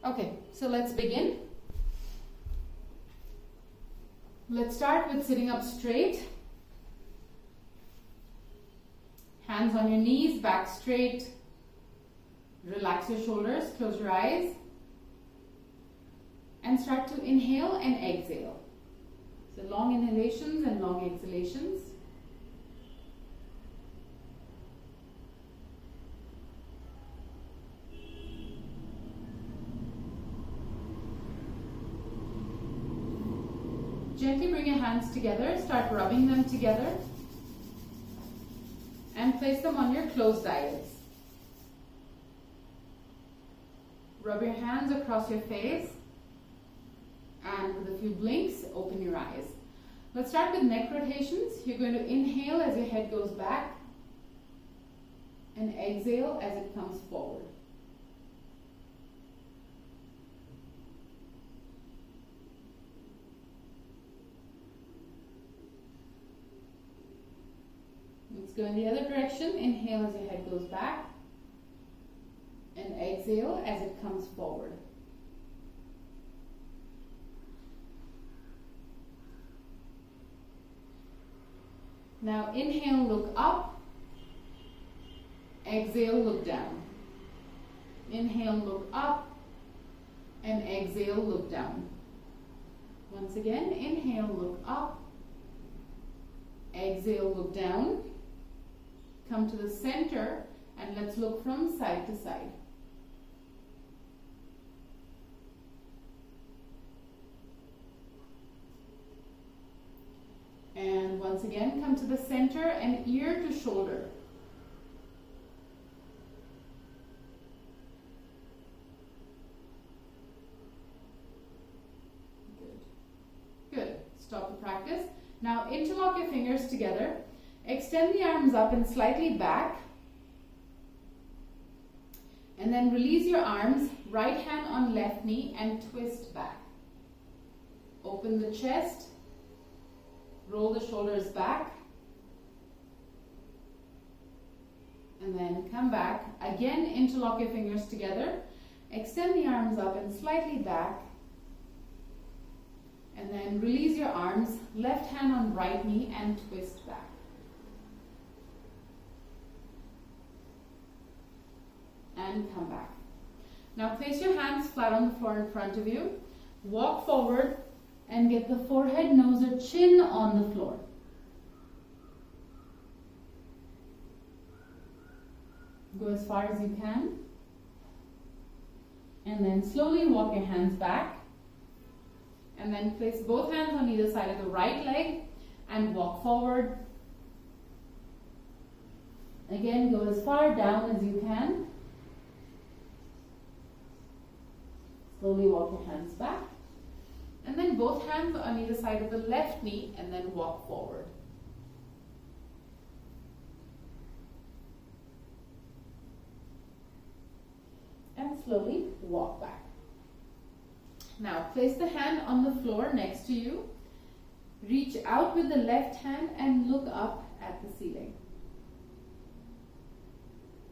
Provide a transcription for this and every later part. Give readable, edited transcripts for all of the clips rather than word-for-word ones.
Okay, so let's begin. Let's start with sitting up straight. Hands on your knees, back straight. Relax your shoulders, close your eyes. And start to inhale and exhale. So long inhalations and long exhalations. Gently bring your hands together, start rubbing them together and place them on your closed eyelids. Rub your hands across your face and with a few blinks, open your eyes. Let's start with neck rotations. You're going to inhale as your head goes back and exhale as it comes forward. Let's go in the other direction. Inhale as your head goes back and exhale as it comes forward. Now inhale, look up. Exhale, look down. Inhale, look up. And exhale, look down. Once again, inhale, look up. Exhale, look down. Come to the center and let's look from side to side. And once again, come to the center and ear to shoulder. Good. Good. Stop the practice. Now interlock your fingers together. Extend the arms up and slightly back. And then release your arms, right hand on left knee and twist back. Open the chest. Roll the shoulders back. And then come back. Again, interlock your fingers together. Extend the arms up and slightly back. And then release your arms, left hand on right knee and twist back. And come back. Now place your hands flat on the floor in front of you. Walk forward and get the forehead, nose or chin on the floor. Go as far as you can. And then slowly walk your hands back. And then place both hands on either side of the right leg and walk forward. Again, go as far down as you can. Slowly walk your hands back. And then both hands on either side of the left knee and then walk forward. And slowly walk back. Now place the hand on the floor next to you. Reach out with the left hand and look up at the ceiling.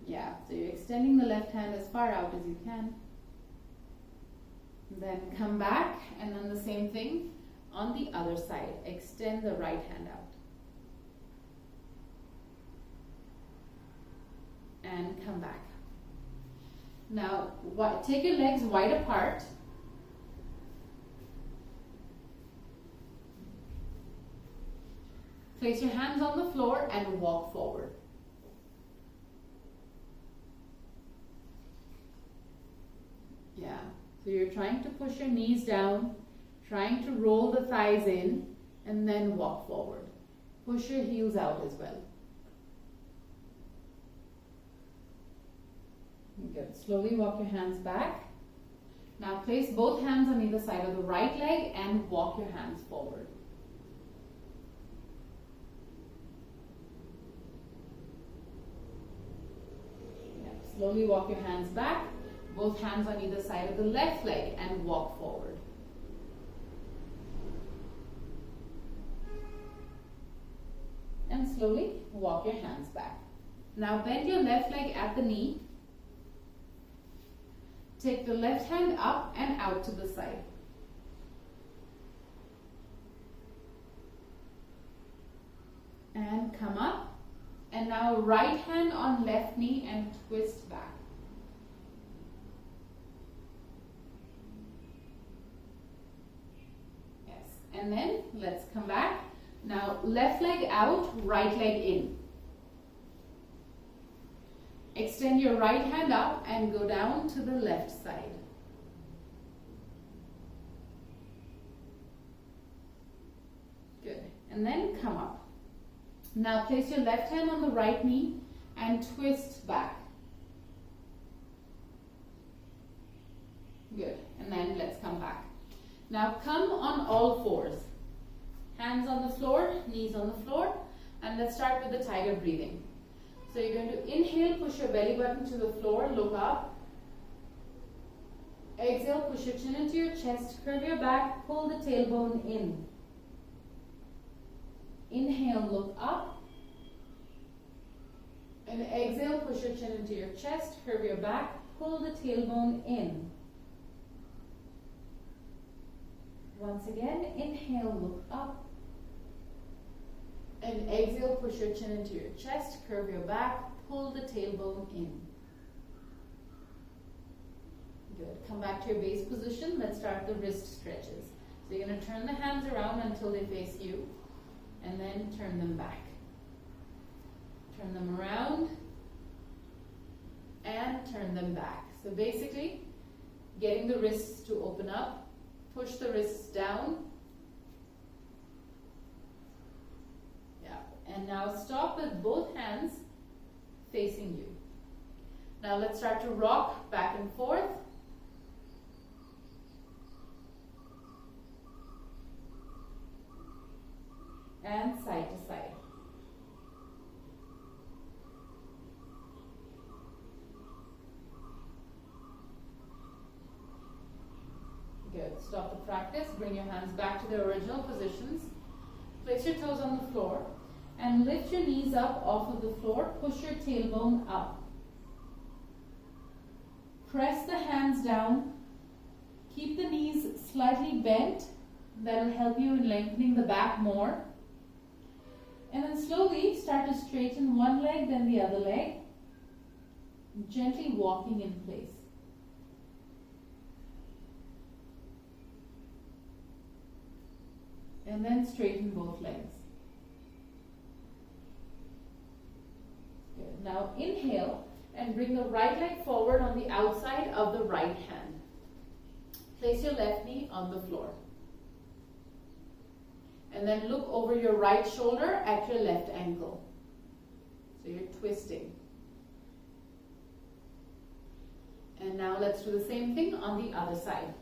Yeah, so you're extending the left hand as far out as you can. Then come back and then the same thing on the other side. Extend the right hand out. And come back. Now take your legs wide apart. Place your hands on the floor and walk forward. Yeah. So you're trying to push your knees down, trying to roll the thighs in, and then walk forward. Push your heels out as well. Good. Slowly walk your hands back. Now place both hands on either side of the right leg and walk your hands forward. Yeah. Slowly walk your hands back. Both hands on either side of the left leg and walk forward. And slowly walk your hands back. Now bend your left leg at the knee. Take the left hand up and out to the side. And come up. And now right hand on left knee and twist back. Yes. And then let's come back. Now left leg out, right leg in. Extend your right hand up and go down to the left side. Good. And then come up. Now place your left hand on the right knee and twist back. Good. And then let's come back. Now come on all fours. Hands on the floor, knees on the floor. And let's start with the tiger breathing. So you're going to inhale, push your belly button to the floor, look up. Exhale, push your chin into your chest, curve your back, pull the tailbone in. Inhale, look up. And exhale, push your chin into your chest, curve your back, pull the tailbone in. Once again, inhale, look up. And exhale, push your chin into your chest, curve your back, pull the tailbone in. Good. Come back to your base position. Let's start the wrist stretches. So you're going to turn the hands around until they face you, and then turn them back. Turn them around, and turn them back. So basically, getting the wrists to open up, push the wrists down. Yeah. And now stop with both hands facing you. Now let's start to rock back and forth. And side to side. Good. Stop the practice. Bring your hands back to their original positions. Place your toes on the floor and lift your knees up off of the floor. Push your tailbone up. Press the hands down. Keep the knees slightly bent. That will help you in lengthening the back more. And then slowly start to straighten one leg, then the other leg, gently walking in place. And then straighten both legs. Good. Now inhale and bring the right leg forward on the outside of the right hand. Place your left knee on the floor. And then look over your right shoulder at your left ankle. So you're twisting. And now let's do the same thing on the other side.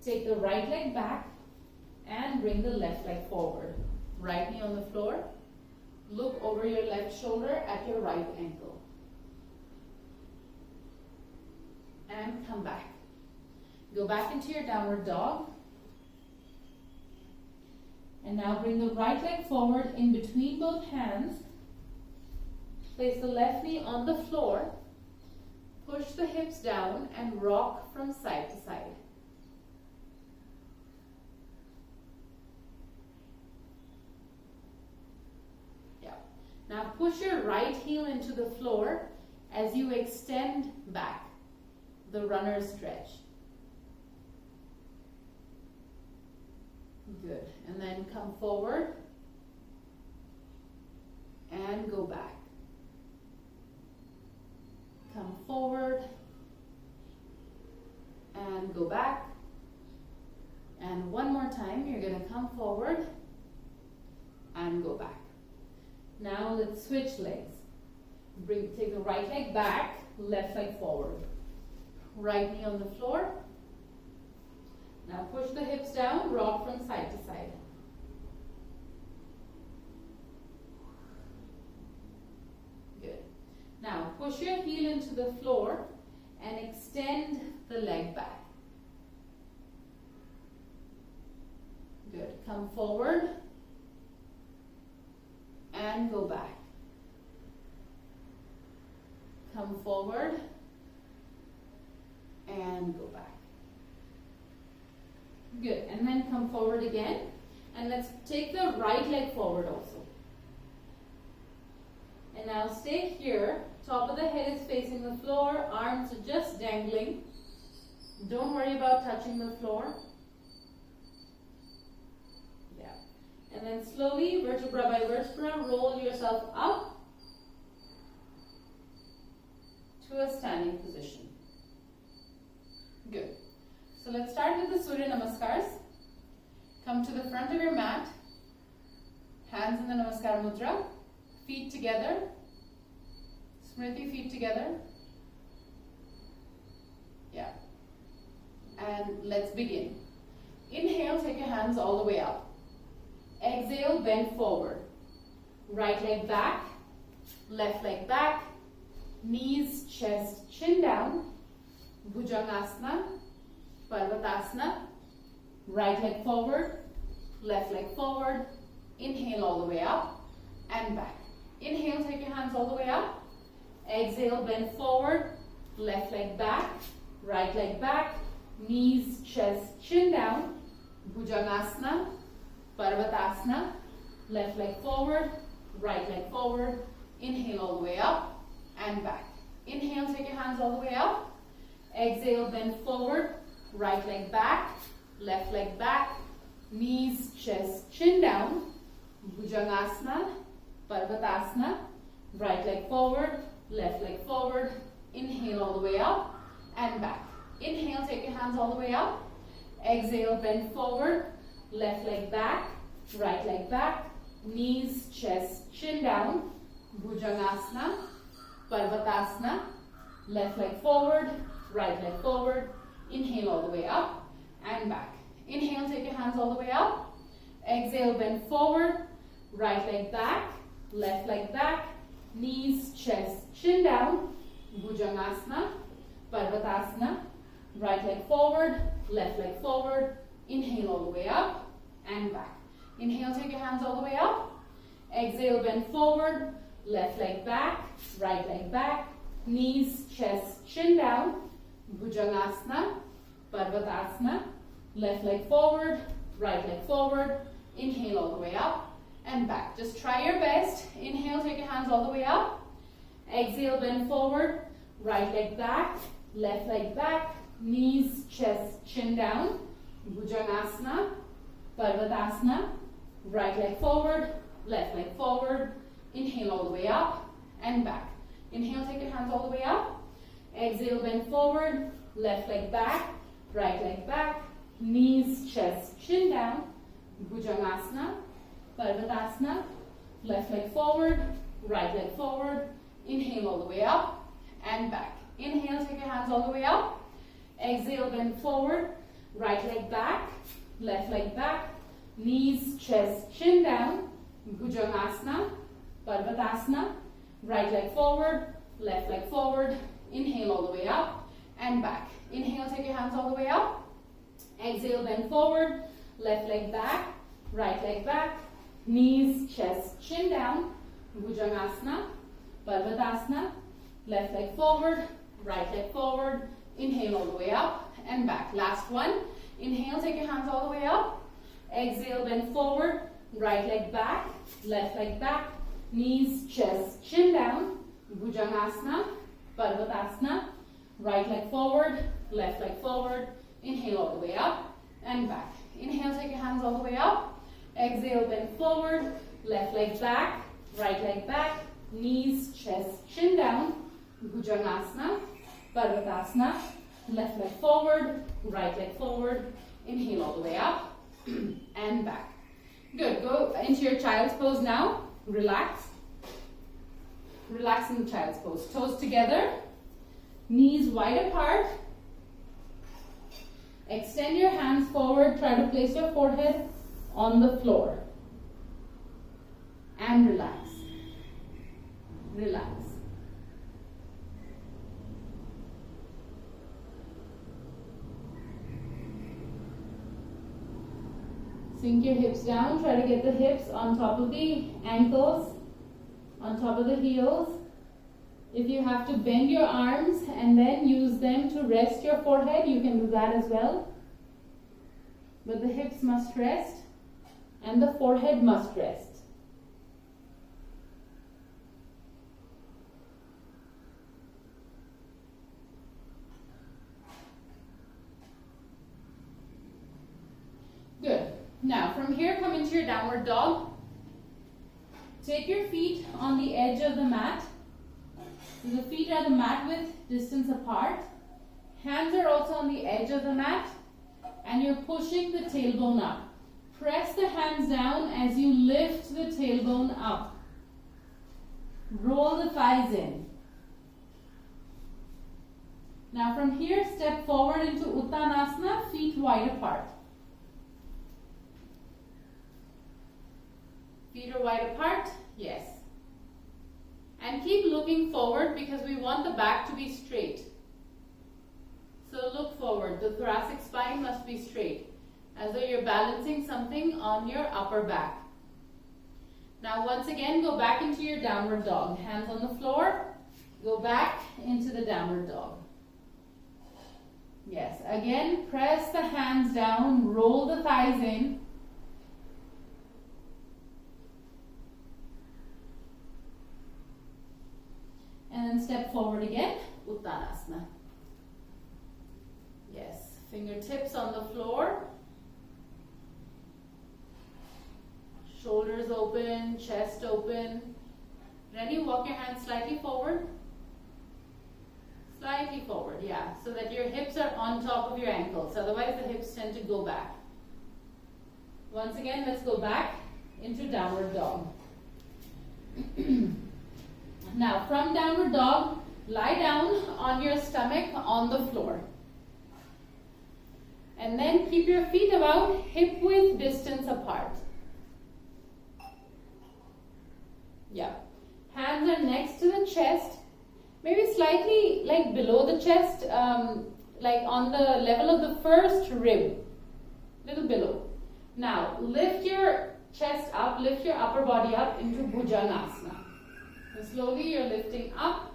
Take the right leg back and bring the left leg forward. Right knee on the floor. Look over your left shoulder at your right ankle. And come back. Go back into your downward dog. And now bring the right leg forward in between both hands. Place the left knee on the floor. Push the hips down and rock from side to side. Yeah. Now push your right heel into the floor as you extend back, the runner stretch. Good. And then come forward and go back. Come forward and go back. And one more time, you're going to come forward and go back. Now let's switch legs. Take the right leg back, left leg forward. Right knee on the floor. Now push the hips down, rock from side to side. Good. Now push your heel into the floor and extend the leg back. Good. Come forward and go back. Come forward and go back. Good, and then come forward again, and let's take the right leg forward also. And now stay here, top of the head is facing the floor, arms are just dangling. Don't worry about touching the floor. Yeah. And then slowly, vertebra by vertebra, roll yourself up to a standing position. Good. So let's start with the Surya Namaskars. Come to the front of your mat, hands in the Namaskar Mudra, feet together, Smriti, feet together. Yeah. And let's begin. Inhale, take your hands all the way up. Exhale, bend forward. Right leg back, left leg back, knees, chest, chin down. Bhujangasana, Parvatasana. Right leg forward, left leg forward. Inhale all the way up and back. Inhale, take your hands all the way up. Exhale, bend forward, left leg back, right leg back, knees, chest, chin down. Bhujangasana, Parvatasana. Left leg forward, right leg forward. Inhale all the way up and back. Inhale, take your hands all the way up. Exhale, bend forward, right leg back, left leg back, knees, chest, chin down. Bhujangasana, Parvatasana. Right leg forward, left leg forward. Inhale all the way up and back. Inhale, take your hands all the way up. Exhale, bend forward, left leg back, right leg back, knees, chest, chin down. Bhujangasana, Parvatasana. Left leg forward, right leg forward. Inhale all the way up and back. Inhale, take your hands all the way up. Exhale, bend forward, right leg back, left leg back, knees, chest, chin down. Bhujangasana, Parvatasana. Right leg forward, left leg forward. Inhale all the way up and back. Inhale, take your hands all the way up. Exhale, bend forward, left leg back, right leg back, knees, chest, chin down. Bhujangasana, Parvatasana. Left leg forward, right leg forward. Inhale all the way up and back. Just try your best. Inhale, take your hands all the way up. Exhale, bend forward, right leg back, left leg back, knees, chest, chin down. Bhujangasana, Parvatasana. Right leg forward, left leg forward. Inhale all the way up and back. Inhale, take your hands all the way up. Exhale, bend forward, left leg back, right leg back, knees, chest, chin down. Bhujangasana, Parvatasana. Left leg forward, right leg forward. Inhale all the way up and back. Inhale, take your hands all the way up. Exhale, bend forward, right leg back, left leg back, knees, chest, chin down. Bhujangasana, Parvatasana. Right leg forward, left leg forward. Inhale all the way up and back. Inhale, take your hands all the way up. Exhale, bend forward, left leg back, right leg back, knees, chest, chin down. Bhujangasana, Parvatasana. Left leg forward, right leg forward. Inhale all the way up and back. Last one. Inhale, take your hands all the way up. Exhale, bend forward, right leg back, left leg back, knees, chest, chin down. Bhujangasana, Parvatasana. Right leg forward, left leg forward. Inhale all the way up and back. Inhale, take your hands all the way up. Exhale, bend forward, left leg back, right leg back, knees, chest, chin down. Bhujangasana, Parvatasana. Left leg forward, right leg forward. Inhale all the way up and back. Good. Go into your child's pose now. Relax. Relax in the child's pose. Toes together, knees wide apart. Extend your hands forward. Try to place your forehead on the floor. And relax. Relax. Sink your hips down. Try to get the hips on top of the ankles, on top of the heels. If you have to bend your arms and then use them to rest your forehead, you can do that as well. But the hips must rest and the forehead must rest. Good. Now from here, come into your downward dog. Take your feet on the edge of the mat. So the feet are the mat width distance apart. Hands are also on the edge of the mat, and you're pushing the tailbone up. Press the hands down as you lift the tailbone up. Roll the thighs in. Now from here, step forward into Uttanasana, feet wide apart. Feet are wide apart, yes. And keep looking forward because we want the back to be straight. So look forward, the thoracic spine must be straight, as though you're balancing something on your upper back. Now once again, go back into your downward dog. Hands on the floor, go back into the downward dog. Yes, again, press the hands down, roll the thighs in. And then step forward again, Uttanasana. Yes, fingertips on the floor. Shoulders open, chest open. Ready? Walk your hands slightly forward. Slightly forward, yeah, so that your hips are on top of your ankles. Otherwise, the hips tend to go back. Once again, let's go back into downward dog. Now, from downward dog, lie down on your stomach on the floor. And then keep your feet about hip width distance apart. Yeah. Hands are next to the chest, maybe slightly like below the chest, like on the level of the first rib, little below. Now, lift your chest up, lift your upper body up into Bhujangasana. So slowly you're lifting up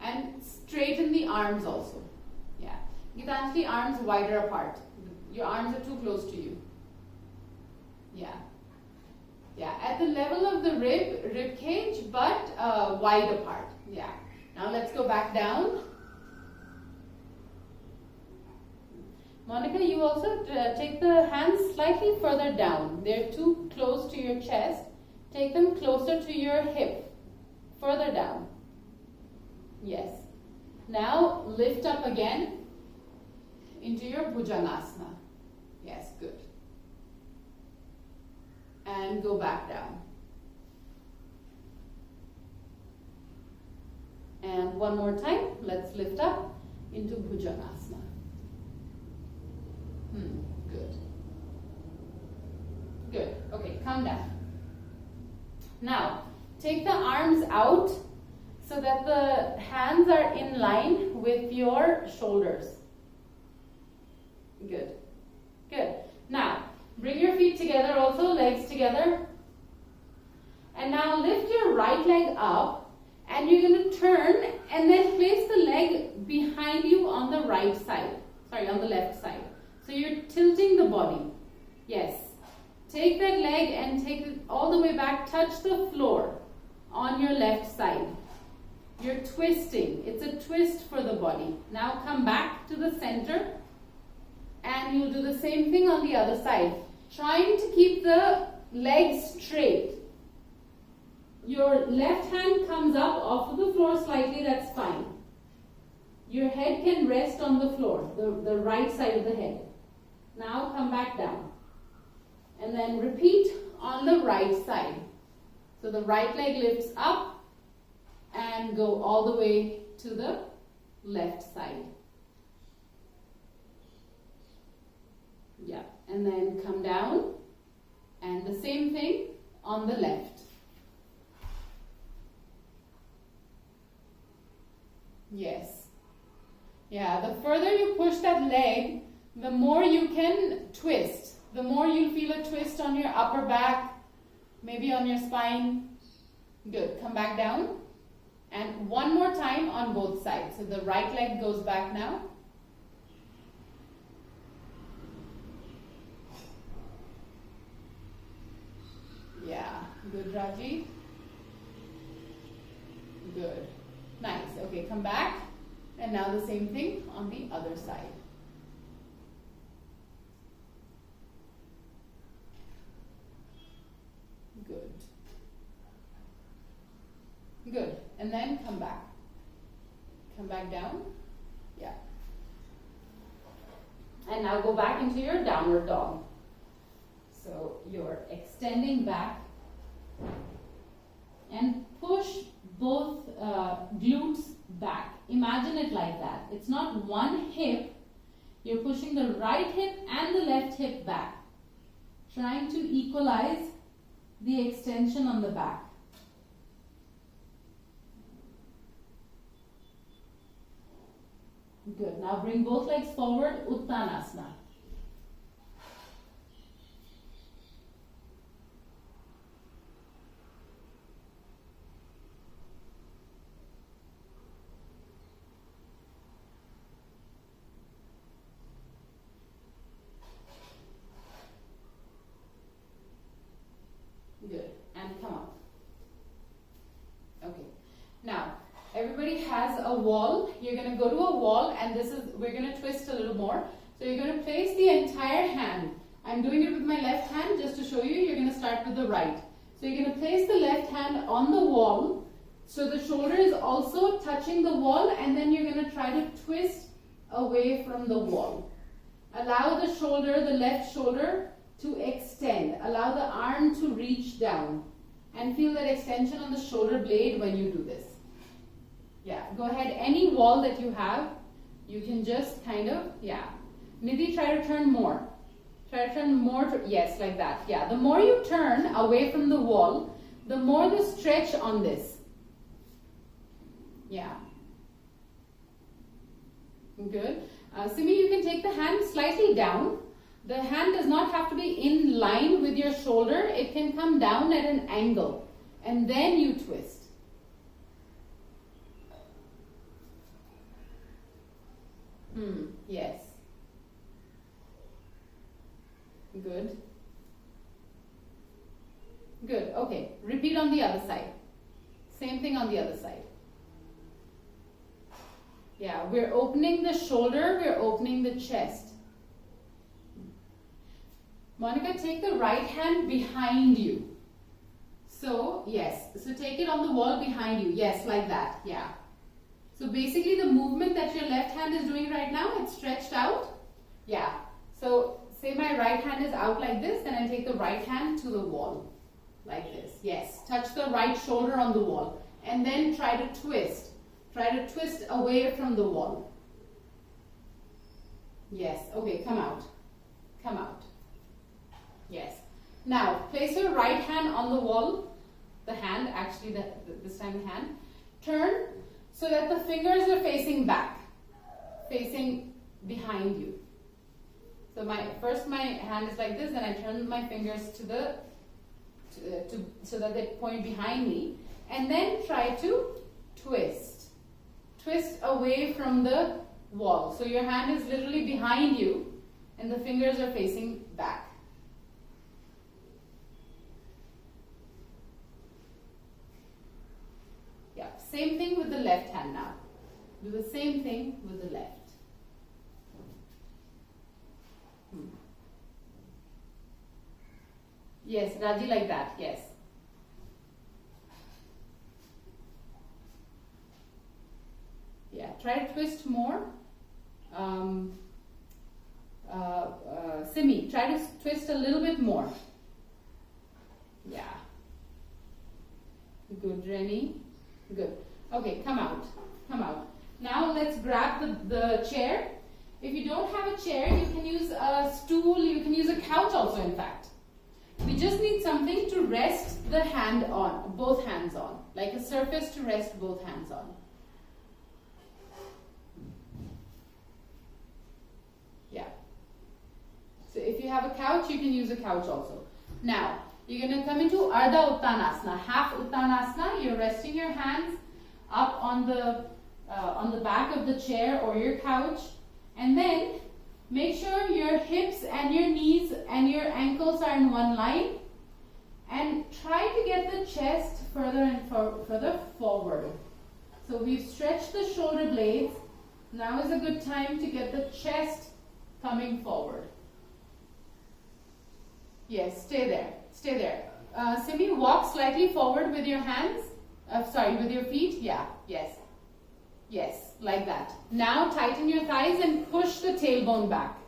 and straighten the arms also. Yeah. Gitanjali, arms wider apart. Your arms are too close to you. Yeah. Yeah. At the level of the rib cage, but wide apart. Yeah. Now let's go back down. Monica, you also take the hands slightly further down. They're too close to your chest. Take them closer to your hip. Further down. Yes. Now lift up again into your Bhujangasana. Yes, good. And go back down. And one more time, let's lift up into Bhujangasana. Good. Good. Okay, come down. Now, take the arms out so that the hands are in line with your shoulders. Good. Good. Now, bring your feet together also, legs together. And now lift your right leg up and you're going to turn and then place the leg behind you on the right side. Sorry, on the left side. So you're tilting the body. Yes. Take that leg and take it all the way back, touch the floor on your left side. You're twisting. It's a twist for the body. Now come back to the center and you'll do the same thing on the other side. Trying to keep the legs straight. Your left hand comes up off of the floor slightly, that's fine. Your head can rest on the floor, the right side of the head. Now come back down. And then repeat on the right side. So the right leg lifts up and go all the way to the left side. Yeah, and then come down and the same thing on the left. Yes. Yeah, the further you push that leg, the more you can twist. The more you'll feel a twist on your upper back, maybe on your spine. Good. Come back down And one more time on both sides. So the right leg goes back now. Yeah, good, Raji. Good. Nice. Okay, come back. And now the same thing on the other side. Good. Good. And then come back. Come back down. Yeah. And now go back into your downward dog. So you're extending back and push both glutes back. Imagine it like that. It's not one hip. You're pushing the right hip and the left hip back, trying to equalize the extension on the back. Good. Now bring both legs forward, Uttanasana. Good. And come up. Okay. Now, everybody has a wall. You're going to go to a wall, and we're going to twist a little more. So you're going to place the entire hand. I'm doing it with my left hand just to show you. You're going to start with the right. So you're going to place the left hand on the wall. So the shoulder is also touching the wall, and then you're going to try to twist away from the wall. Allow the shoulder, the left shoulder, to extend. Allow the arm to reach down. And feel that extension on the shoulder blade when you do this. Yeah, go ahead. Any wall that you have, you can just kind of, yeah. Nidhi, try to turn more. Try to turn more, yes, like that. Yeah, the more you turn away from the wall, the more the stretch on this. Yeah. Good. Simi, you can take the hand slightly down. The hand does not have to be in line with your shoulder. It can come down at an angle. And then you twist. Yes. Good. Good. Okay. Repeat on the other side. Same thing on the other side. Yeah, we're opening the shoulder, we're opening the chest. Monica, take the right hand behind you. So, yes. So take it on the wall behind you. Yes, like that. Yeah. So basically the movement that your left hand is doing right now, it's stretched out. Yeah. So say my right hand is out like this, then I take the right hand to the wall. Like this. Yes. Touch the right shoulder on the wall. And then try to twist. Try to twist away from the wall. Yes. Okay, come out. Come out. Yes. Now, place your right hand on the wall. The hand, actually, this time the hand. Turn so that the fingers are facing back. Facing behind you. So first my hand is like this, then I turn my fingers so that they point behind me. And then try to twist. Twist away from the wall. So your hand is literally behind you and the fingers are facing back. Yeah, same thing with the left hand now. Do the same thing with the left. Yes, Raji, like that, yes. Yeah, try to twist more. Simi, try to twist a little bit more. Yeah. Good, Rennie. Good. Okay, come out. Come out. Now let's grab the chair. If you don't have a chair, you can use a stool, you can use a couch also, in fact. We just need something to rest the hand on, both hands on, like a surface to rest both hands on. Yeah. So if you have a couch, you can use a couch also. Now, you're going to come into Ardha Uttanasana, half Uttanasana. You're resting your hands up on the back of the chair or your couch, and then make sure your hips and your knees and your ankles are in one line, and try to get the chest further and further forward. So we've stretched the shoulder blades. Now is a good time to get the chest coming forward. Yes, stay there. Stay there. Simi, walk slightly forward with your hands. With your feet. Yeah, yes. Yes, like that. Now tighten your thighs and push the tailbone back.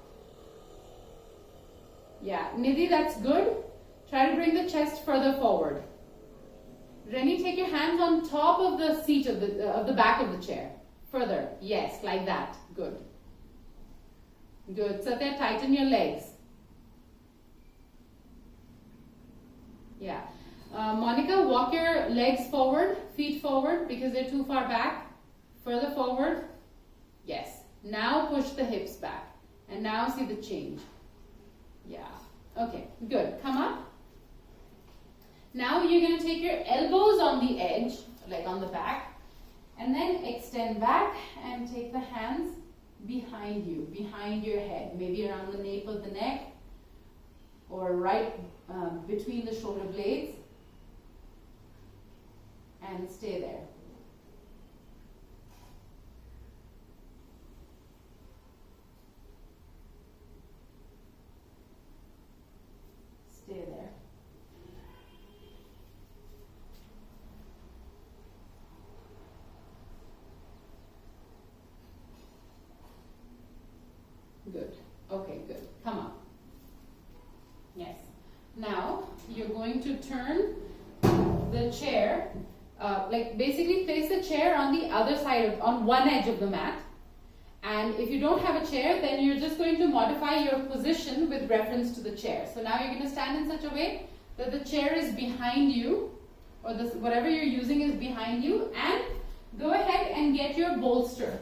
Yeah, Nidhi, that's good. Try to bring the chest further forward. Rennie, take your hands on top of the seat of the back of the chair. Further. Yes, like that. Good. Good. Satya, tighten your legs. Yeah. Monica, walk your legs forward, feet forward because they're too far back. Further forward. Yes. Now push the hips back. And now see the change. Yeah. Okay. Good. Come up. Now you're going to take your elbows on the edge, like on the back, and then extend back and take the hands behind you, behind your head, maybe around the nape of the neck or right between the shoulder blades, and stay there. Stay there. Good. Okay, good. Come up. Yes. Now, you're going to turn the chair, basically place the chair on the other side, on one edge of the mat. And if you don't have a chair, then you're just going to modify your position with reference to the chair. So now you're going to stand in such a way that the chair is behind you, or whatever you're using is behind you, and go ahead and get your bolster.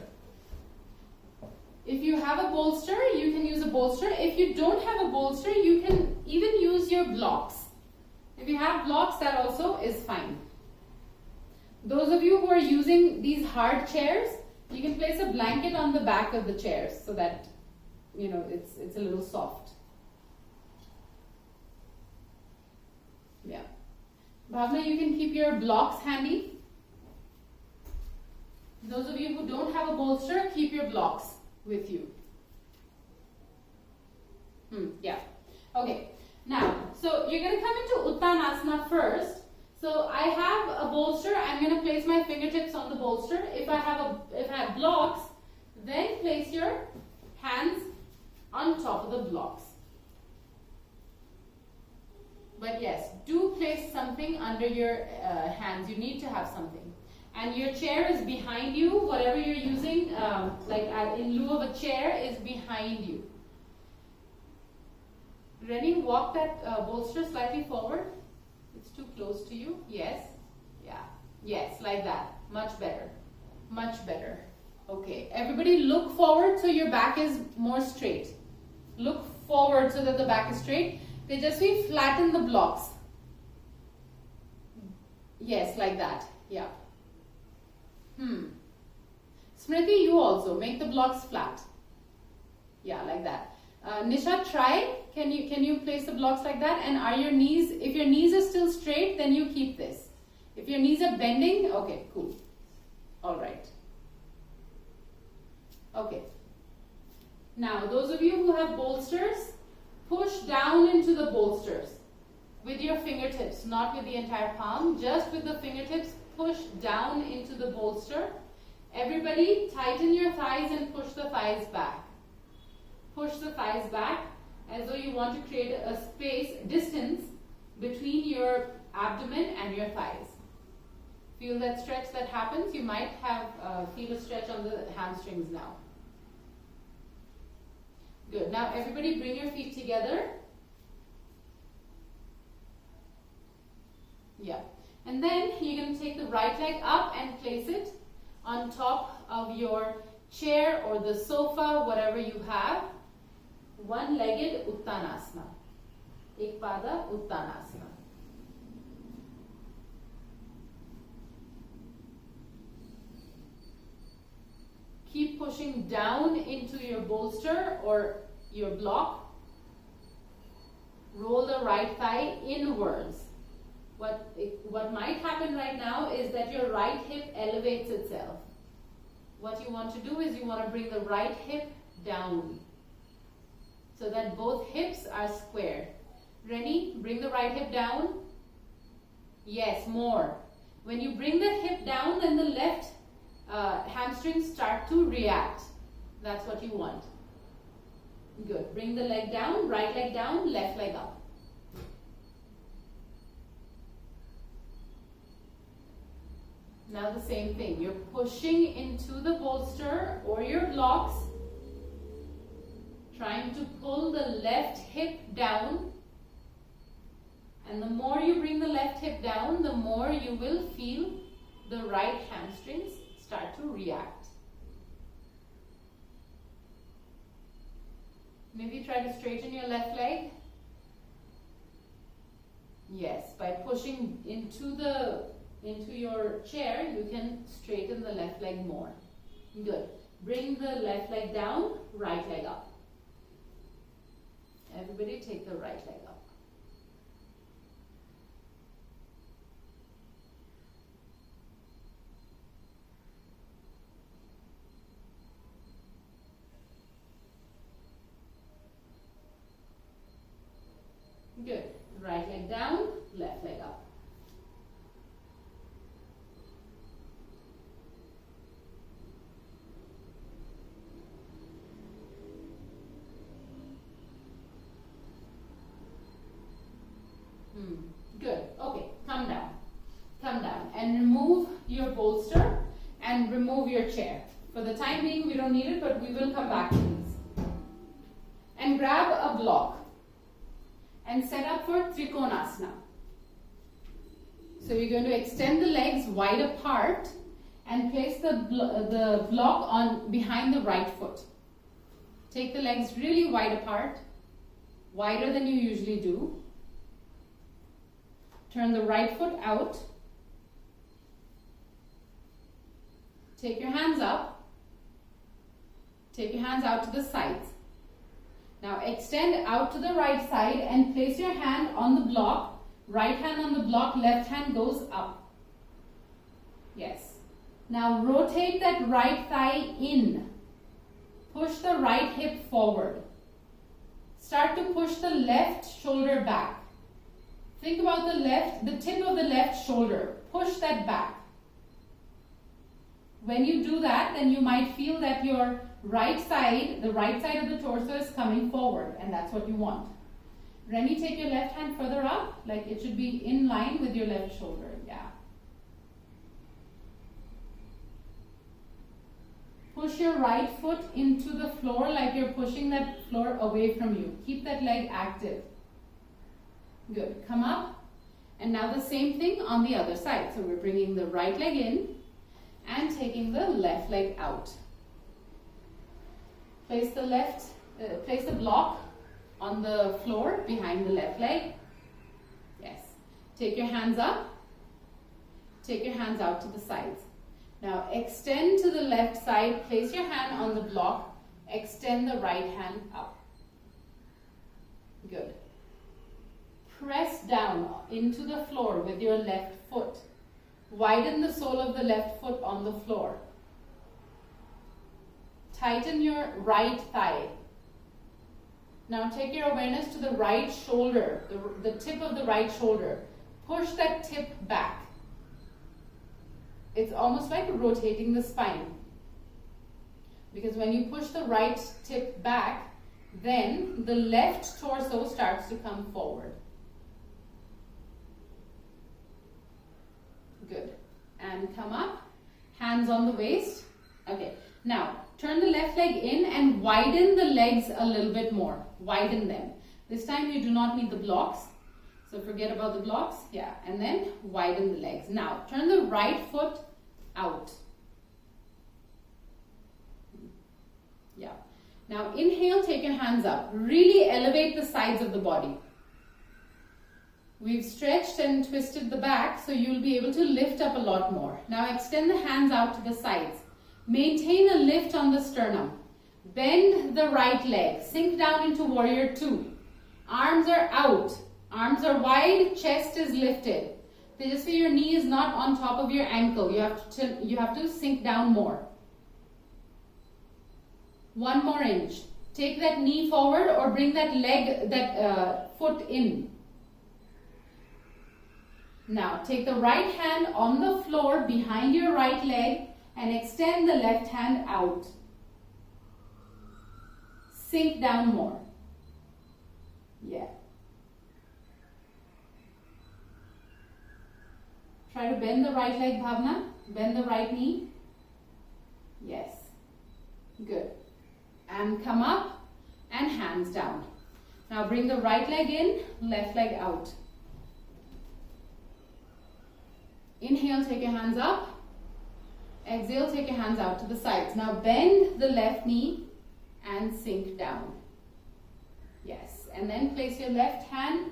If you have a bolster, you can use a bolster. If you don't have a bolster, you can even use your blocks. If you have blocks, that also is fine. Those of you who are using these hard chairs, you can place a blanket on the back of the chairs so that, it's a little soft. Yeah. Bhavna, you can keep your blocks handy. Those of you who don't have a bolster, keep your blocks with you. Yeah. Okay. Now, so you're going to come into Uttanasana first. So I have a bolster. I'm going to place my fingertips on the bolster. If I have blocks, then place your hands on top of the blocks. But yes, do place something under your hands. You need to have something. And your chair is behind you. Whatever you're using, in lieu of a chair, is behind you. Rennie, walk that bolster slightly forward. It's too close to you. Yes. Yeah. Yes, like that. Much better. Much better. Okay. Everybody look forward so your back is more straight. Look forward so that the back is straight. Tejasvi, flatten the blocks. Yes, like that. Yeah. Smriti, you also make the blocks flat. Yeah, like that. Nisha, try. Can you place the blocks like that? And are your knees? If your knees are still straight, then you keep this. If your knees are bending, okay, cool. All right. Okay. Now, those of you who have bolsters, push down into the bolsters with your fingertips, not with the entire palm, just with the fingertips. Push down into the bolster. Everybody tighten your thighs and push the thighs back. Push the thighs back as though you want to create a distance between your abdomen and your thighs. Feel that stretch that happens. You might feel a stretch on the hamstrings now. Good. Now everybody bring your feet together. Yeah. And then you're going to take the right leg up and place it on top of your chair or the sofa, whatever you have. One-legged Uttanasana. Ekpada Uttanasana. pushing down into your bolster or your block. Roll the right thigh inwards. What might happen right now is that your right hip elevates itself. What you want to do is you want to bring the right hip down so that both hips are squared. Ready? Bring the right hip down. Yes, more. When you bring the hip down, then the left hamstrings start to react. That's what you want. Good. Bring the leg down, right leg down, left leg up. Now the same thing. You're pushing into the bolster or your blocks, trying to pull the left hip down. And the more you bring the left hip down, the more you will feel the right hamstrings start to react. Maybe try to straighten your left leg. Yes, by pushing into your chair, you can straighten the left leg more. Good. Bring the left leg down, right leg up. Everybody take the right leg up. Good. Right leg down, left leg up. Good. Okay, come down. Come down and remove your bolster and remove your chair. For the time being, we don't need it, but we will come back to these. And grab a block and set up for Trikonasana. So you're going to extend the legs wide apart and place the block on behind the right foot. Take the legs really wide apart, wider than you usually do. Turn the right foot out. Take your hands up. Take your hands out to the sides. Now extend out to the right side and place your hand on the block. Right hand on the block, left hand goes up. Yes. Now rotate that right thigh in. Push the right hip forward. Start to push the left shoulder back. Think about the tip of the left shoulder. Push that back. When you do that, then you might feel that your right side, the right side of the torso is coming forward, and that's what you want. Remy, take your left hand further up, like it should be in line with your left shoulder. Yeah. Push your right foot into the floor like you're pushing that floor away from you. Keep that leg active. Good. Come up. And now the same thing on the other side. So we're bringing the right leg in and taking the left leg out. Place the block on the floor behind the left leg. Yes. Take your hands up. Take your hands out to the sides. Now extend to the left side. Place your hand on the block. Extend the right hand up. Good. Press down into the floor with your left foot. Widen the sole of the left foot on the floor. Tighten your right thigh. Now take your awareness to the right shoulder, the tip of the right shoulder. Push that tip back. It's almost like rotating the spine. Because when you push the right tip back, then the left torso starts to come forward. Good. And come up. Hands on the waist. Okay. Now, turn the left leg in and widen the legs a little bit more. Widen them. This time you do not need the blocks. So forget about the blocks. Yeah. And then widen the legs. Now, turn the right foot out. Yeah. Now, inhale, take your hands up. Really elevate the sides of the body. We've stretched and twisted the back, so you'll be able to lift up a lot more. Now extend the hands out to the sides. Maintain a lift on the sternum. Bend the right leg. Sink down into warrior two. Arms are out. Arms are wide. Chest is lifted. Tejasvi, your knee is not on top of your ankle. You have to sink down more. 1 more inch. Take that knee forward or bring that foot in. Now take the right hand on the floor behind your right leg and extend the left hand out. Sink down more. Yeah. Try to bend the right leg, Bhavna. Bend the right knee. Yes. Good. And come up and hands down. Now bring the right leg in, left leg out. Inhale, take your hands up. Exhale, take your hands out to the sides. Now bend the left knee and sink down. Yes. And then place your left hand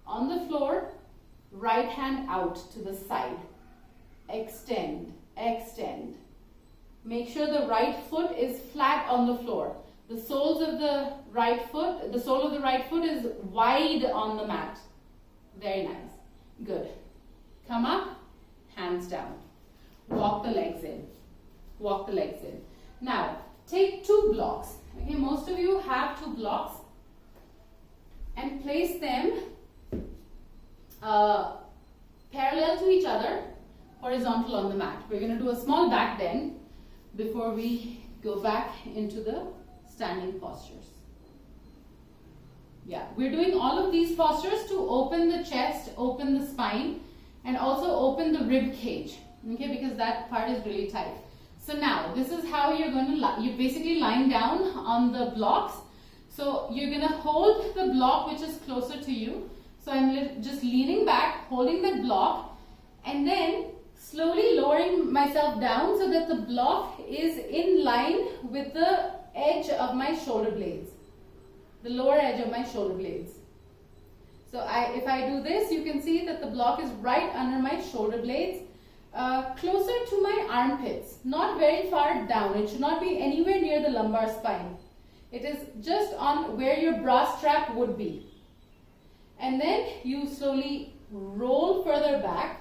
on the floor, right hand out to the side. Extend, extend. Make sure the right foot is flat on the floor. The sole of the right foot is wide on the mat. Very nice. Good. Come up, hands down. Walk the legs in. Walk the legs in. Now, take 2 blocks. Okay, most of you have 2 blocks. And place them parallel to each other, horizontal on the mat. We're going to do a small back bend before we go back into the standing postures. Yeah, we're doing all of these postures to open the chest, open the spine, and also open the rib cage. Okay, because that part is really tight. So now, this is how you're going to, you're basically lying down on the blocks. So you're going to hold the block which is closer to you. So I'm just leaning back, holding that block, and then slowly lowering myself down so that the block is in line with the edge of my shoulder blades. The lower edge of my shoulder blades. So if I do this, you can see that the block is right under my shoulder blades, closer to my armpits, not very far down. It should not be anywhere near the lumbar spine. It is just on where your bra strap would be. And then you slowly roll further back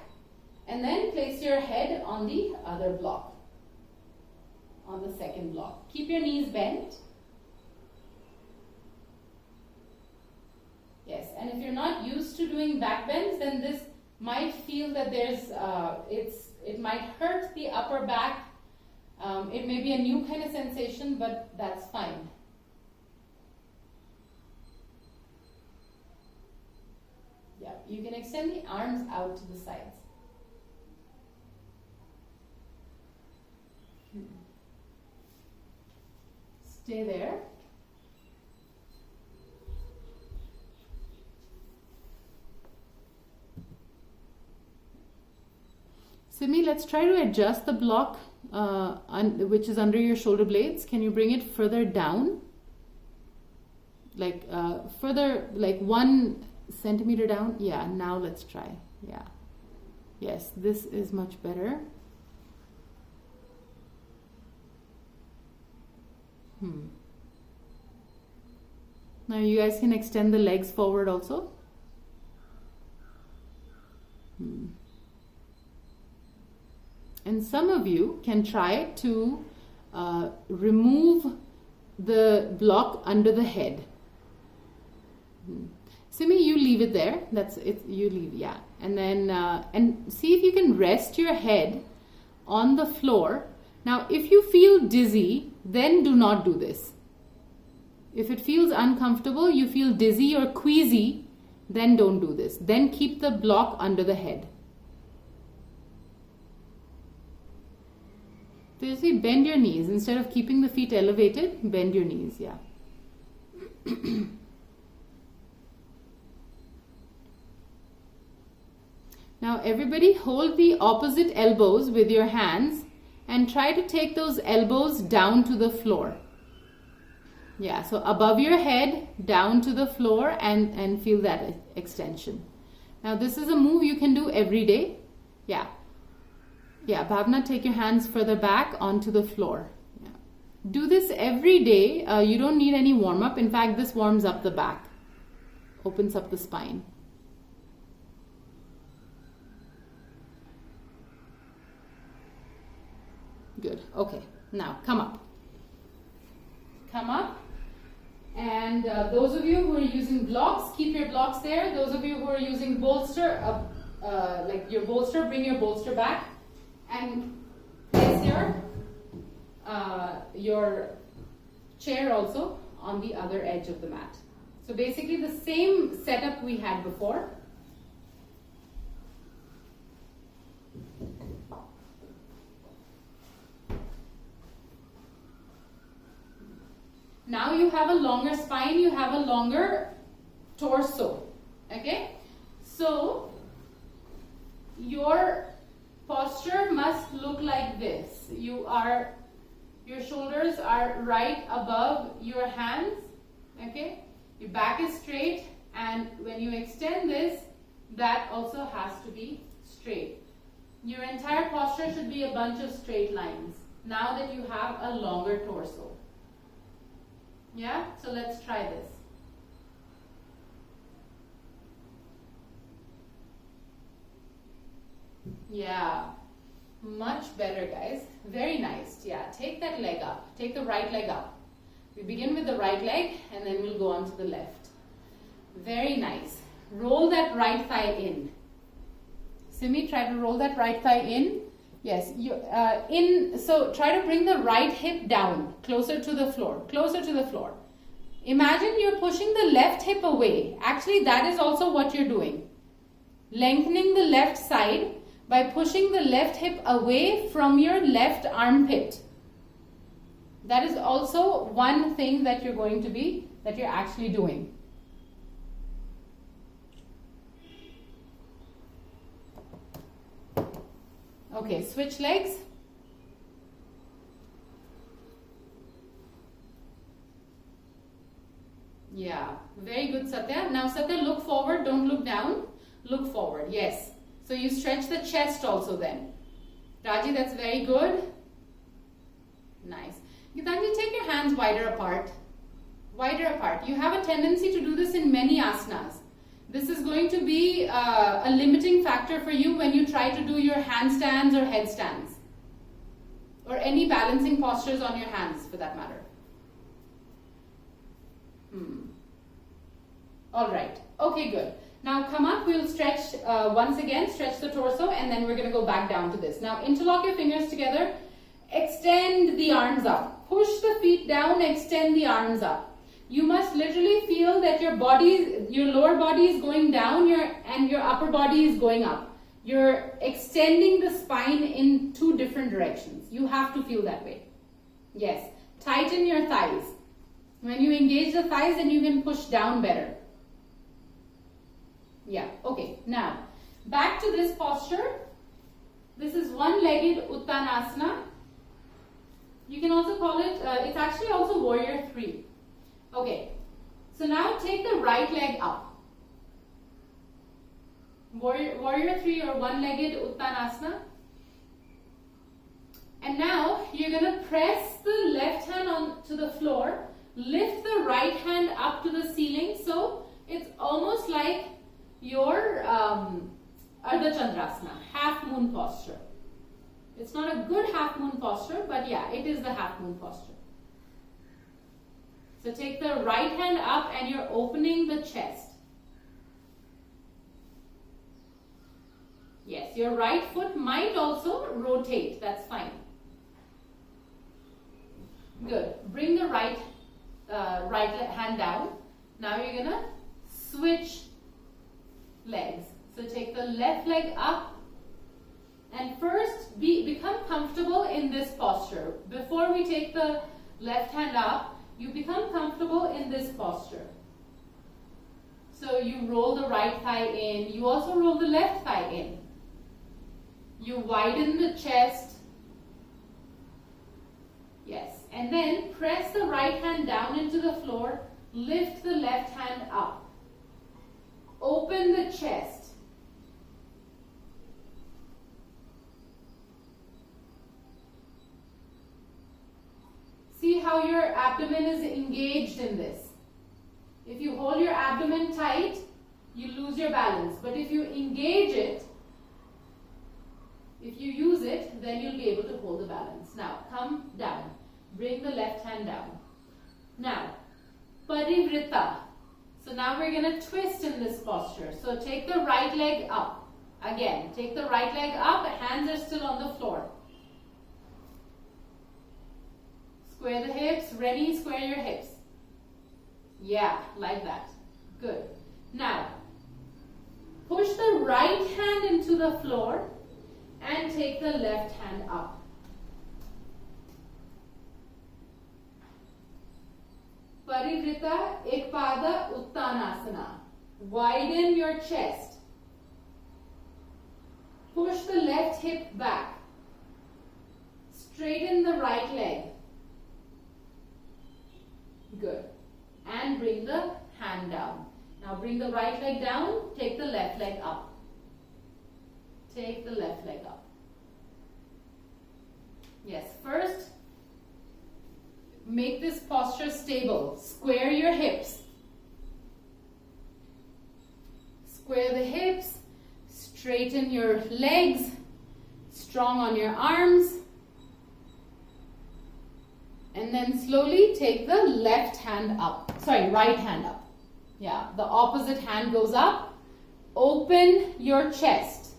and then place your head on the other block, on the second block. Keep your knees bent. Yes, and if you're not used to doing back bends, then this might feel that there's, it might hurt the upper back. It may be a new kind of sensation, but that's fine. Yeah, you can extend the arms out to the sides. Stay there. Simi, let's try to adjust the block which is under your shoulder blades. Can you bring it further down? Like further, like 1 centimeter down? Yeah, now let's try. Yeah. Yes, this is much better. Now you guys can extend the legs forward also. And some of you can try to remove the block under the head. Simi, you leave it there. That's it. You leave, yeah. And then and see if you can rest your head on the floor. Now, if you feel dizzy, then do not do this. If it feels uncomfortable, you feel dizzy or queasy, then don't do this. Then keep the block under the head. So you see, bend your knees. Instead of keeping the feet elevated, bend your knees, yeah. Now everybody hold the opposite elbows with your hands and try to take those elbows down to the floor. Yeah, so above your head, down to the floor, and feel that extension. Now this is a move you can do every day. Yeah. Yeah, Bhavna, take your hands further back onto the floor. Yeah. Do this every day. You don't need any warm-up. In fact, this warms up the back. Opens up the spine. Good. Okay. Now, come up. Come up. And those of you who are using blocks, keep your blocks there. Those of you who are using bolster, like your bolster, bring your bolster back. And place your chair also on the other edge of the mat. So basically the same setup we had before. Now you have a longer spine, you have a longer torso. Okay? So your posture must look like this. Your shoulders are right above your hands. Okay? Your back is straight, and when you extend this, that also has to be straight. Your entire posture should be a bunch of straight lines now that you have a longer torso. Yeah? So let's try this. Yeah. Much better, guys. Very nice. Yeah. Take that leg up. Take the right leg up. We begin with the right leg and then we'll go on to the left. Very nice. Roll that right thigh in. Simi, try to roll that right thigh in. Yes, so try to bring the right hip down, closer to the floor, closer to the floor. Imagine you're pushing the left hip away. Actually, that is also what you're doing. Lengthening the left side by pushing the left hip away from your left armpit. That is also one thing that you're actually doing. Okay, switch legs. Yeah, very good, Satya. Now, Satya, look forward, don't look down. Look forward, yes. So you stretch the chest also then. Raji, that's very good. Nice. Gitanji, take your hands wider apart. Wider apart. You have a tendency to do this in many asanas. This is going to be a limiting factor for you when you try to do your handstands or headstands. Or any balancing postures on your hands for that matter. Alright. Okay, good. Now come up, we'll stretch once again, stretch the torso, and then we're going to go back down to this. Now interlock your fingers together, extend the arms up. Push the feet down, extend the arms up. You must literally feel that your lower body is going down and your upper body is going up. You're extending the spine in two different directions. You have to feel that way. Yes. Tighten your thighs. When you engage the thighs, then you can push down better. Yeah. Okay. Now, back to this posture. This is one-legged Uttanasana. You can also call it, it's actually also Warrior 3. Okay, so now take the right leg up. Warrior 3 or one-legged Uttanasana. And now you're going to press the left hand onto the floor, lift the right hand up to the ceiling. So it's almost like your ARDHA Chandrasana, half moon posture. It's not a good half moon posture, but yeah, it is the half moon posture. So take the right hand up and you're opening the chest. Yes, your right foot might also rotate. That's fine. Good. Bring the right hand down. Now you're going to switch legs. So take the left leg up and first become comfortable in this posture. Before we take the left hand up, you become comfortable in this posture. So you roll the right thigh in. You also roll the left thigh in. You widen the chest. Yes. And then press the right hand down into the floor. Lift the left hand up. Open the chest. engaged in this. If you hold your abdomen tight, you lose your balance. But if you engage it, if you use it, then you'll be able to hold the balance. Now, come down. Bring the left hand down. Now, PARVRITTA. So now we're going to twist in this posture. So take the right leg up. Again, take the right leg up. Hands are still on the floor. Square the hips. Ready? Square your hips. Yeah, like that. Good. Now, push the right hand into the floor and take the left hand up. PARVRITTA Ekpada Uttanasana. Widen your chest. Push the left hip back. Straighten the right leg. Good. And bring the hand down. Now bring the right leg down. Take the left leg up. Take the left leg up. Yes, first make this posture stable. Square your hips. Square the hips. Straighten your legs. Strong on your arms. And then slowly take the left hand up. Sorry, right hand up. Yeah, the opposite hand goes up. Open your chest.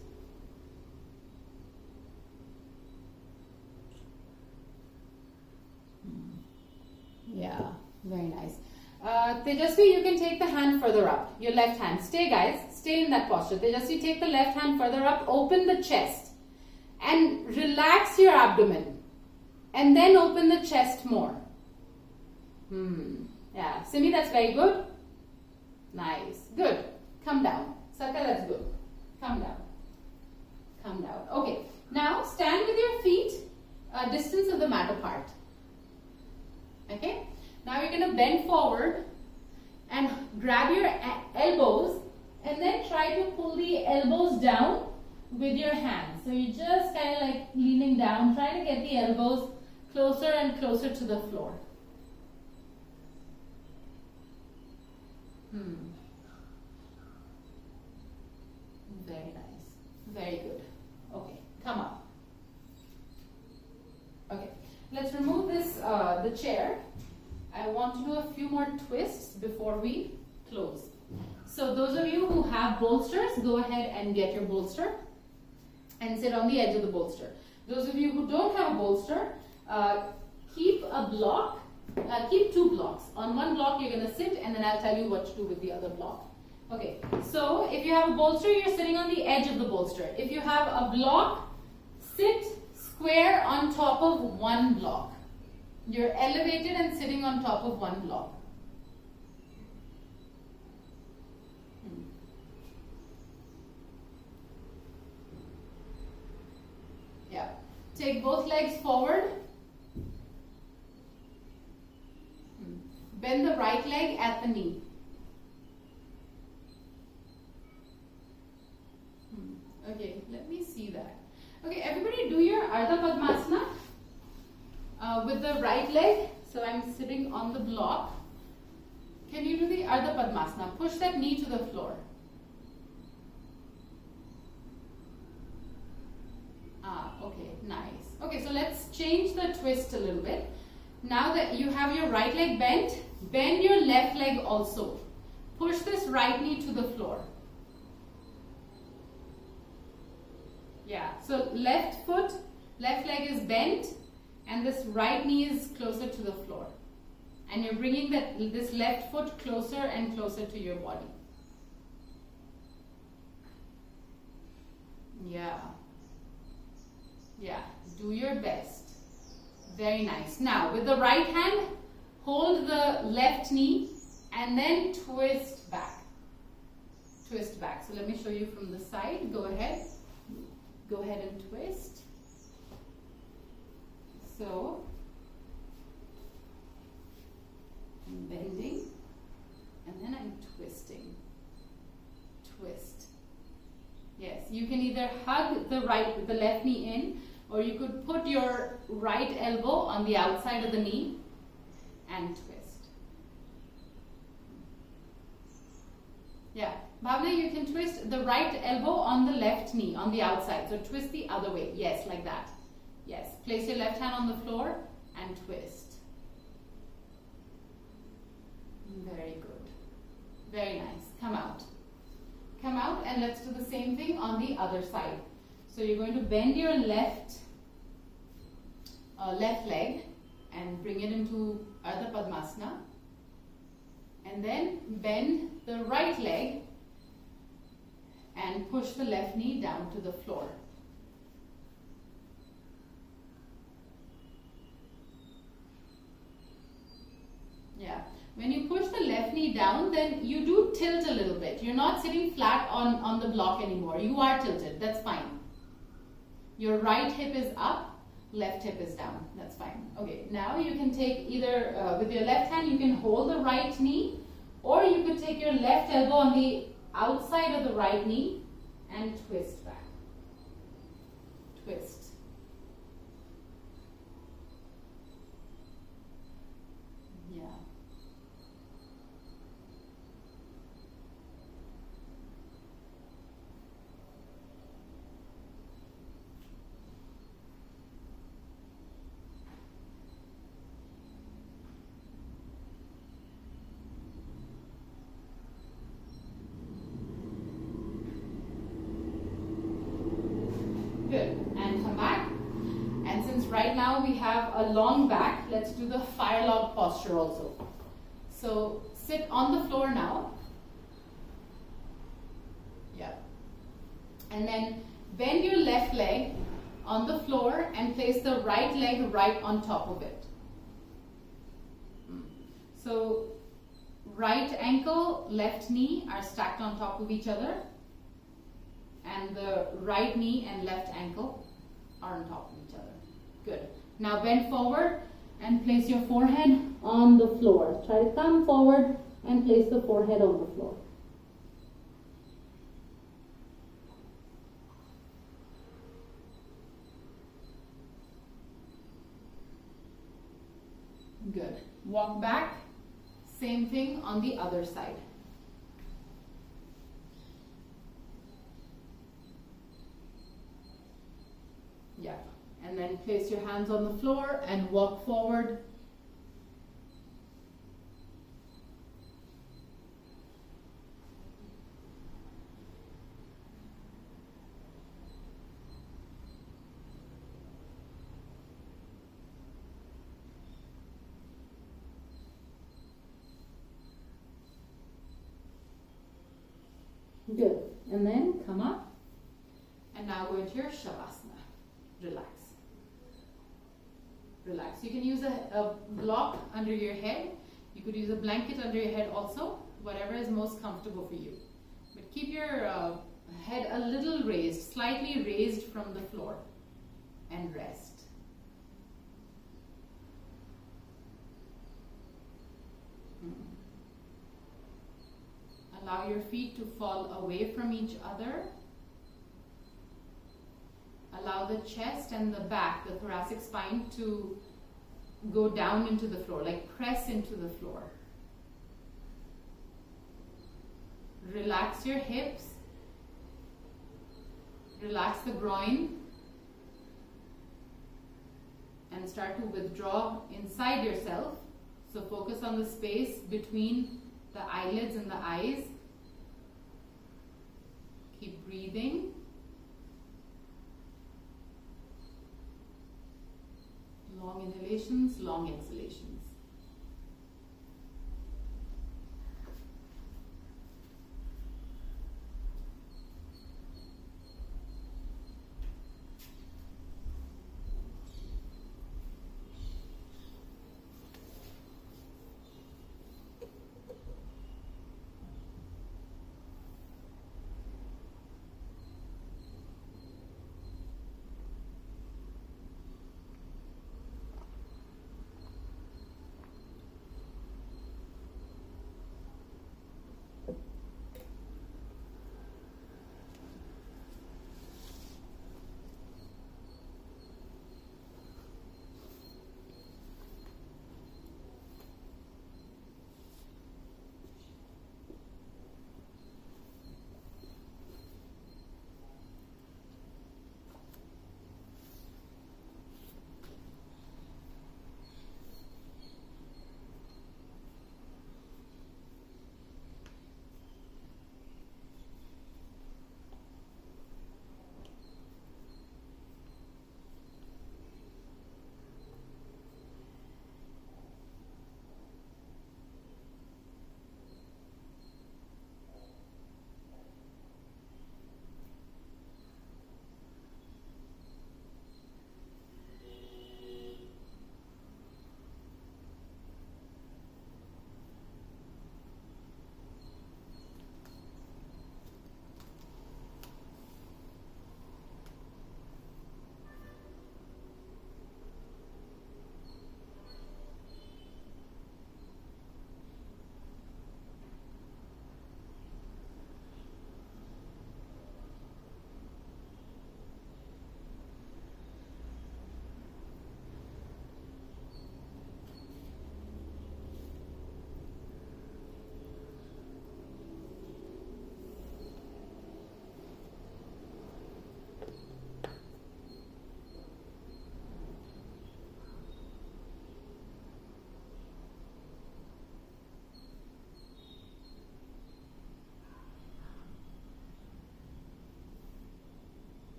Yeah, very nice. Tejasvi, you can take the hand further up. Your left hand. Stay, guys. Stay in that posture. Tejasvi, take the left hand further up. Open the chest. And relax your abdomen. And then open the chest more. Yeah. Simi, that's very good. Nice. Good. Come down. Saka, that's good. Come down. Come down. Okay. Now, stand with your feet a distance of the mat apart. Okay. Now, you're going to bend forward and grab your elbows and then try to pull the elbows down with your hands. So, you're just kind of like leaning down, trying to get the elbows closer and closer to the floor. Very nice. Very good. Okay, come up. Okay, let's remove this, the chair. I want to do a few more twists before we close. So those of you who have bolsters, go ahead and get your bolster and sit on the edge of the bolster. Those of you who don't have a bolster, keep a block, keep two blocks. On one block you're going to sit and then I'll tell you what to do with the other block. Okay, so if you have a bolster, you're sitting on the edge of the bolster. If you have a block, sit square on top of one block. You're elevated and sitting on top of one block. Yeah. Take both legs forward. Bend the right leg at the knee. Okay, let me see that. Okay, everybody do your Ardha Padmasana with the right leg. So I'm sitting on the block. Can you do the Ardha Padmasana? Push that knee to the floor. Okay, nice. Okay, so let's change the twist a little bit. Now that you have your right leg bent, bend your left leg also. Push this right knee to the floor. Yeah, so left leg is bent and this right knee is closer to the floor. And you're bringing this left foot closer and closer to your body. Yeah. Yeah, do your best. Very nice. Now, with the right hand, hold the left knee and then twist back. Twist back. So let me show you from the side. Go ahead. Go ahead and twist. So, I'm bending and then I'm twisting. Twist. Yes, you can either hug the left knee in, or you could put your right elbow on the outside of the knee and twist. Yeah. Bhavna, you can twist the right elbow on the left knee, on the outside. So twist the other way. Yes, like that. Yes. Place your left hand on the floor and twist. Very good. Very nice. Come out. Come out, and let's do the same thing on the other side. So you're going to bend your left leg and bring it into Ardha Padmasana. And then bend the right leg and push the left knee down to the floor. Yeah. When you push the left knee down, then you do tilt a little bit. You're not sitting flat on the block anymore. You are tilted. That's fine. Your right hip is up, left hip is down. That's fine. Okay, now you can take either, with your left hand, you can hold the right knee, or you could take your left elbow on the outside of the right knee and twist back. Twist. Yeah. Good. And come back. And since right now we have a long back, let's do the fire log posture also. So sit on the floor now. Yeah. And then bend your left leg on the floor and place the right leg right on top of it. So right ankle, left knee are stacked on top of each other. And the right knee and left ankle are on top of each other. Good. Now bend forward and place your forehead on the floor. Try to come forward and place the forehead on the floor. Good. Walk back. Same thing on the other side. Yeah, and then place your hands on the floor and walk forward. Good, and then come up, and now go into your Shavasana. Relax. Relax. You can use a block under your head. You could use a blanket under your head also, whatever is most comfortable for you. But keep your head a little raised, slightly raised from the floor, and rest. Allow your feet to fall away from each other. Allow the chest and the back, the thoracic spine, to go down into the floor, like press into the floor. Relax your hips. Relax the groin. And start to withdraw inside yourself. So focus on the space between the eyelids and the eyes. Keep breathing. Long inhalations, long exhalations.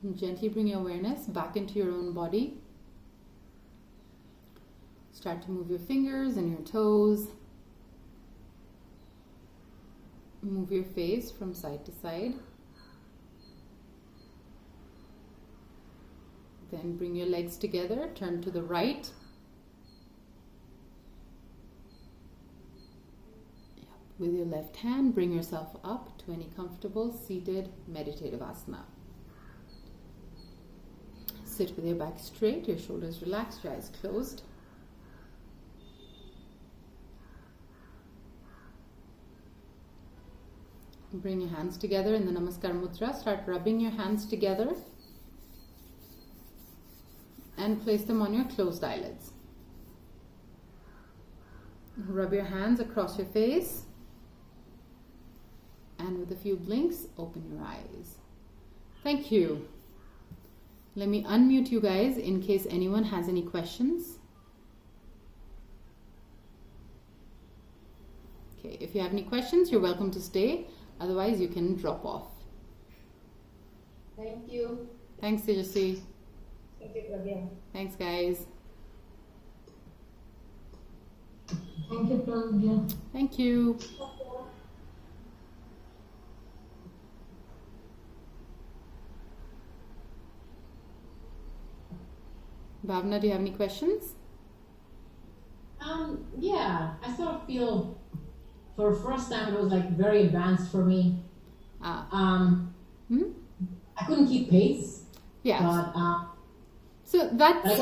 And gently bring your awareness back into your own body. Start to move your fingers and your toes. Move your face from side to side. Then bring your legs together, turn to the right. With your left hand, bring yourself up to any comfortable seated meditative asana. Sit with your back straight, your shoulders relaxed, your eyes closed. Bring your hands together in the Namaskar Mudra. Start rubbing your hands together and place them on your closed eyelids. Rub your hands across your face. And with a few blinks, open your eyes. Thank you. Let me unmute you guys in case anyone has any questions. Okay, if you have any questions, you're welcome to stay. Otherwise, you can drop off. Thank you. Thanks, Tejasvi. Thank you, Pragya. Thanks, guys. Thank you, Pragya. Thank you. Bhavna, do you have any questions? Yeah, I sort of feel for the first time it was like very advanced for me. I couldn't keep pace. Yeah. But, so that's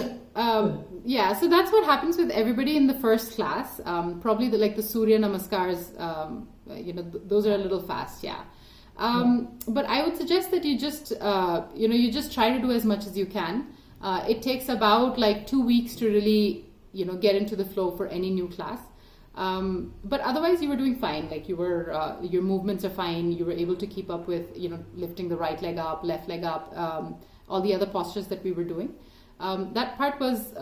so that's what happens with everybody in the first class. Probably the Surya Namaskars, those are a little fast. Yeah. But I would suggest that you just you just try to do as much as you can. It takes about 2 weeks to really get into the flow for any new class. But otherwise you were doing fine. Like you were, your movements are fine. You were able to keep up with, lifting the right leg up, left leg up, all the other postures that we were doing. That part was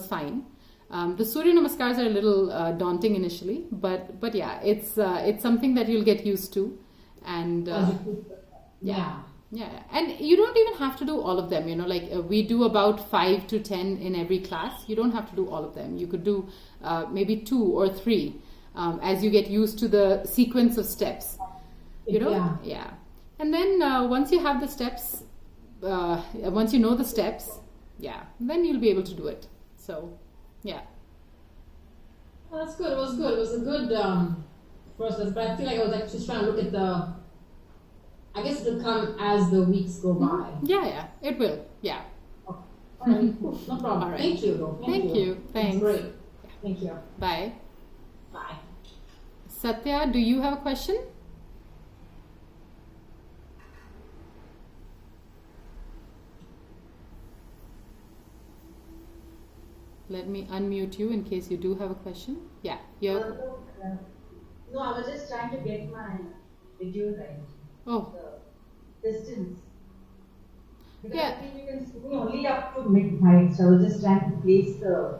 fine. The Surya Namaskars are a little daunting initially, but yeah, it's something that you'll get used to. And yeah, and you don't even have to do all of them. We do about 5 to 10 in every class. You don't have to do all of them. You could do maybe 2 or 3 as you get used to the sequence of steps. Yeah. And then once you have the steps, once you know the steps, then you'll be able to do it. So, yeah. Well, that's good. It was good. It was a good process, but I feel like I was just trying to look at I guess it'll come as the weeks go by. Yeah, it will. Yeah. Okay. All right, cool. No problem. All right. Thank you. Thank you. Thanks. That's great. Thank you. Bye. Bye. Satya, do you have a question? Let me unmute you in case you do have a question. Yeah. No, I was just trying to get my video right. Oh. The distance. Because Yeah. I think you can see me only up to mid height, so I was just trying to place the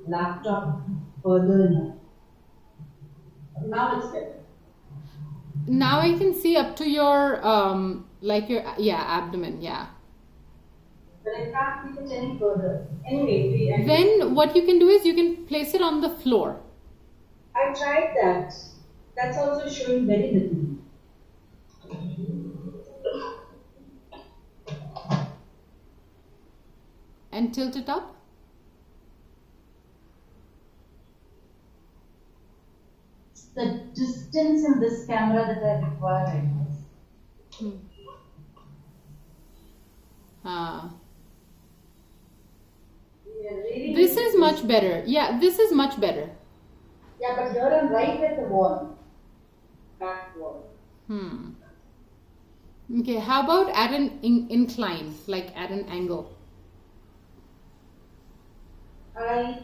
laptop further in. Now it's better. Now I can see up to your abdomen. Yeah. But I can't keep it any further. Anyway, Then what you can do is you can place it on the floor. I tried that. That's also showing very little. And tilt it up. It's the distance in this camera that I require, I guess. This is much better. Yeah, this is much better. Yeah, but here I'm right at the wall. Back wall. Okay, how about at an incline, like at an angle? I